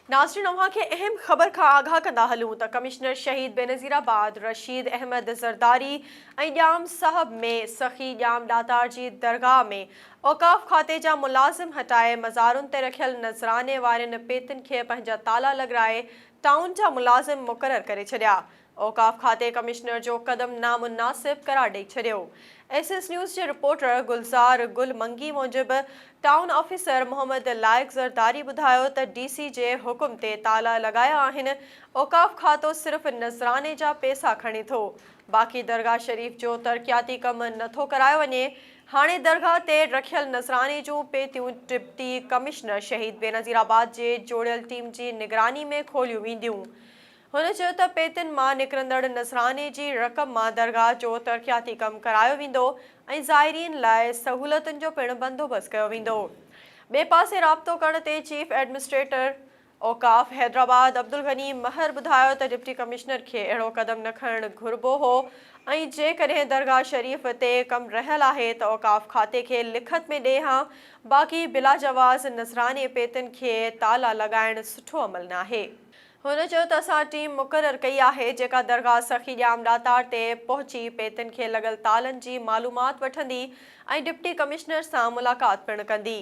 नाज़रीन अव्हां खे अहम ख़बर खां आगाह कंदा हलूं त कमिश्नर शहीद बेनज़ीराबाद रशीद अहमद ज़रदारी ऐं ॼाम साहब में सखी ॼाम ॾातार जी दरगाह में औक़ाफ़ खाते जा मुलाज़िम हटाए मज़ारुनि ते रखियल नज़राने वारनि पेतियुनि खे पंहिंजा ताला लॻाराए टाउन जा मुलाज़िम मुक़रर करे छॾिया। औक़ाफ़ खाते कमिश्नर जो क़दम नामुनासिब करार ॾेई छॾियो। SS न्यूज़ जे रिपोर्टर गुलज़ार गुल मंगी मूजिबि टाउन ऑफिसर मोहम्मद लाइक ज़रदारी ॿुधायो त DC जे हुकुम ते ताला लॻाया आहिनि। औक़ाफ़ खातो सिर्फ़ नज़राने जा पैसा खणे थो, बाक़ी दरगाह शरीफ़ जो तरक़ियाती कमु नथो करायो वञे। हाणे दरगाह ते रखियल नज़राने जूं पेतियूं डिप्टी कमिश्नर शहीद बेनज़ीराबाद जे जोड़ियल टीम जी निगरानी में खोलियूं वेंदियूं। हुन चयो त पेतियुनि मां निकिरंदड़ नज़राने जी रक़म मां दरगाह जो तरक़ियाती कमु करायो वेंदो ऐं ज़ाइरीन लाइ सहूलतुनि जो पिणु बंदोबस्तु कयो वेंदो। ॿिए पासे राब्तो करण ते चीफ एडमिनिस्ट्रेटर औक़ाफ़ हैदराबाद अब्दुल गनी महर ॿुधायो त डिप्टी कमिश्नर खे अहिड़ो क़दम न खणणु घुरिबो हो ऐं जेकॾहिं दरगाह शरीफ़ ते कमु रहियल आहे त औक़ाफ़ खाते खे लिखत में ॾिए हा। बाक़ी बिला जवाज़ नज़राने पेतियुनि खे ताला लॻाइणु सुठो अमल न आहे। हुन चयो त असां टीम मुक़रर कई आहे जेका दरगाह सखी ॼाम ॾातार ते पहुची पेतियुनि खे लॻल तालनि जी मालूमात वठंदी ऐं डिप्टी कमिश्नर सां मुलाक़ात पिणु कंदी।